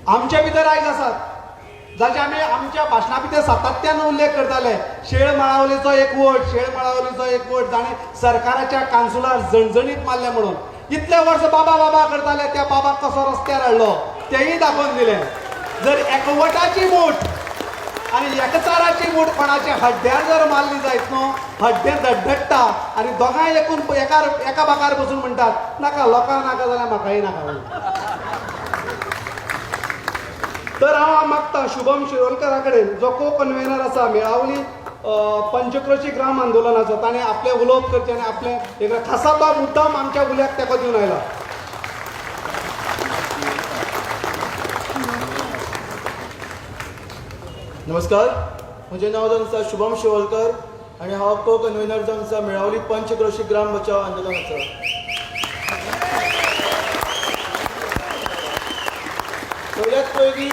आमच्या भितर आयज आसात जाचे आमी आमच्या भाशणा भितर सातत्यान उल्लेख करताले. शेळ मळावलीचो एक वोट, शेळ मळावलीचो एक वोट जाणे सरकाराच्या कांसुलार जणजणीत मारले म्हणून. इतले वर्स बाबा बाबा करताले, त्या बाबाक कसो रस्त्यार हाडलो तेही दाखोवन दिले. जर एकवटाची वोट आणि एकचाराची वोट कोणाच्या हड्ड्यार जर मारली जायत न्हू, हड्डे धडधडटा आणि दोगांय एकूण एका बाकार बसून म्हणटात नाका लोकांक नाका जाल्यार म्हाकाय नाका. तर हांव मागता शुभम शिरोडकरा कडेन जो को कन्व्हेनर आसा मेळावली पंचक्रोशी ग्राम आंदोलनाचो, ताणें आपले उलोवप करचें आनी आपले एक खासा मुद्दाम आमच्या उल्याक तेको दिवन आयला. नमस्कार, म्हजें नांव जावन आसा शुभम शिरोडकर आनी हांव को कन्व्हेनर जावन आसा मेळावली पंचक्रोशी ग्राम बचाव आंदोलनाचो. सगळ्यात पयलीं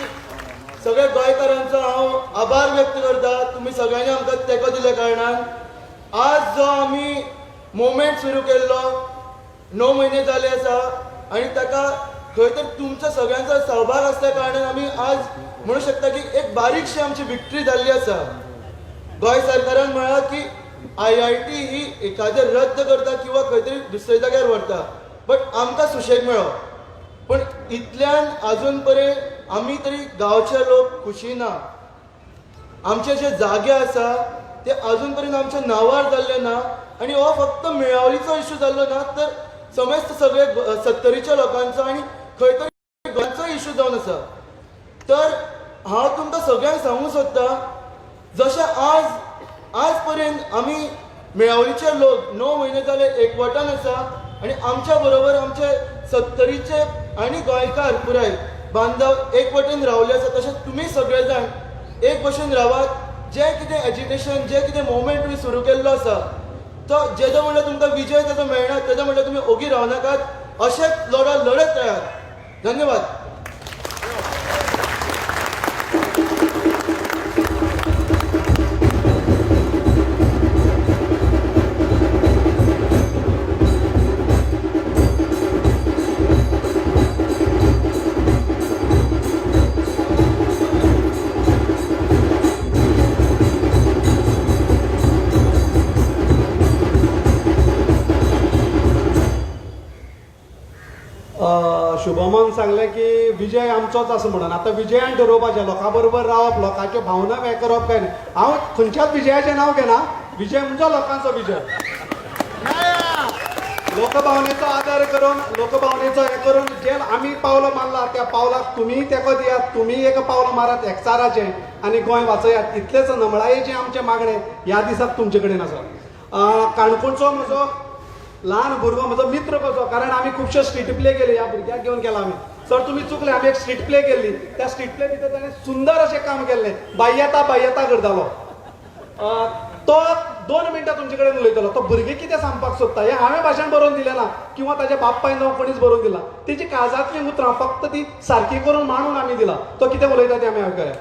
सगळ्या गोंयकारांचो हांव आभार व्यक्त करता. तुमी सगळ्यांनी आमकां तेंको दिल्या कारणान आज जो आमी मुवमेंट सुरू केल्लो 9 म्हयने जाले आसा आनी ताका खंय तर तुमचो सगळ्यांचो सहभाग आसल्या कारणान आमी आज म्हणू शकता की एक बारीकशी आमची विक्ट्री जाल्ली आसा. गोंय सरकारान म्हळां की IIT ही एखादें रद्द करता किंवा खंय तरी दुसरे जाग्यार व्हरता, बट आमकां सुशेग मेळ्ळो. पण इतल्यान अजून पर्यंत आमी तरी गांवचे लोक खुशी ना. आमचे जे जागे आसा ते अजून पर्यंत आमच्या नांवार जाल्ले ना आनी हो फक्त मेळावलीचो इश्यू जाल्लो ना, तर समेस्त सगळे 70च्या लोकांचो आनी खंय तरी गोंयचो इश्यू जावन आसा. तर हांव तुमकां सगळ्यांक सांगूंक सोदता, जशें आज पर्यंत आमी मेळावलीचे लोक 9 म्हयने जाले एकवटान आसा आनी आमच्या बरोबर आमचे 70चे आनी गोंयकार पुराय बांधव एक वटेन रावले आसा, तशेंच तुमी सगळे जाण एक भशेन रावात. जें कितें एज्युकेशन, जें कितें मुवमेंट तुमी सुरू केल्लो आसा तो जेजो म्हणल्यार तुमकां विजय तेजो मेळना, तेजो म्हणल्यार तुमी ओगी रावनाकात, अशेंच लढत रायात. धन्यवाद. शुभमान सांगलें की विजय आमचोच आसा म्हणून. आतां विजयान ठरोवपाचें, लोकां बरोबर रावप, लोकांच्यो भावना हें करप काय न्ही. हांव खंयच्याच विजयाचें नांव घेना. विजय म्हणजे लोकांचो विजय. लोकभावनेचो आदर करून, लोकभावनेचो हें करून जे आमी पावलो मारला त्या पावलाक तुमी तेको दियात, तुमी एक पावल मारात एकचाराचें आनी गोंय वाचयात. इतलेच नमळायेचें आमचें मागणें ह्या दिसाक तुमचे कडेन आसा. काणकोणचो म्हजो ल्हान भुरगो म्हजो मित्र कसो, कारण आमी खुबशे स्ट्रीट प्ले केले, ह्या भुरग्याक घेवन केला आमी. सर तुमी चुकले, आमी एक स्ट्रीट प्ले केल्ली. त्या स्ट्रीट प्ले भितर ताणें सुंदर अशें काम केल्लें, बाह्यता करतालो. तो 2 मिनटां तुमचे कडेन उलयतलो. तो भुरगें कितें सांगपाक सोदता हें हांवें भाशण बरोवन दिलें ना किंवा ताच्या बापायन जावं कोणीच बरोवन दिला. तेजी काळजांतलीं उतरां फक्त ती सारकी करून मांडून आमी दिला. तो कितें उलयता तें आमी आयकया.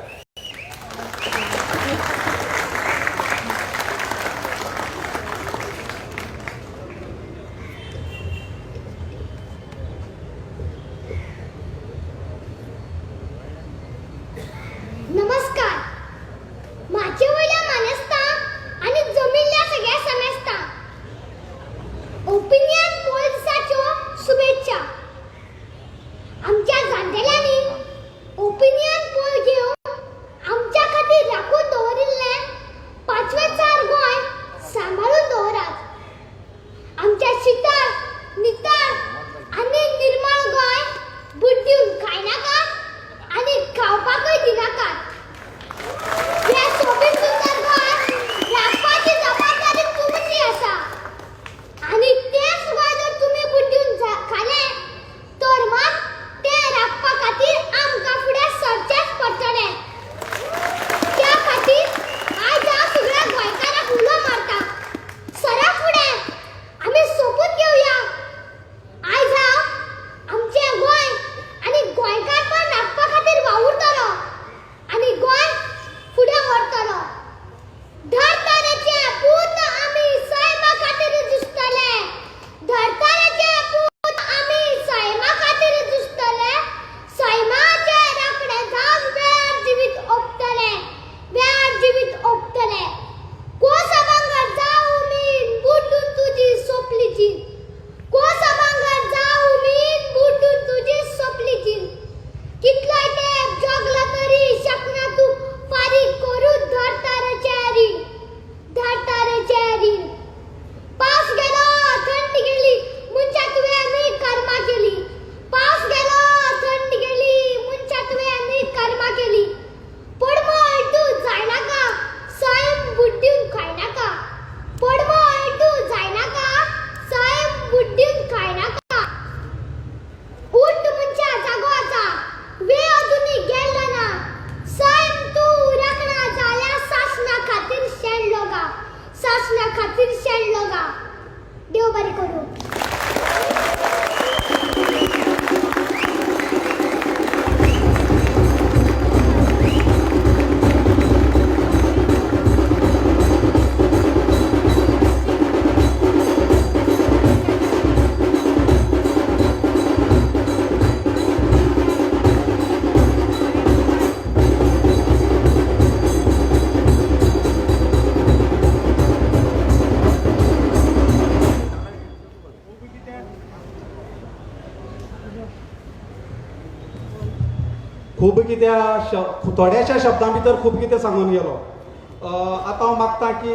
नमस्कार. माझे वयल्या मानेस्ता आणि जमिल्ल्या सगळ्या समेस्ता ओपिनियन पोल दिसाच्यो शुभेच्छा. आमच्या जाणटेल्यांनी ओपिनियन पोल घेवन खूब कितें थोड्याशा शब्दां भितर खूब कितें सांगून गेलो. आतां हांव मागतां की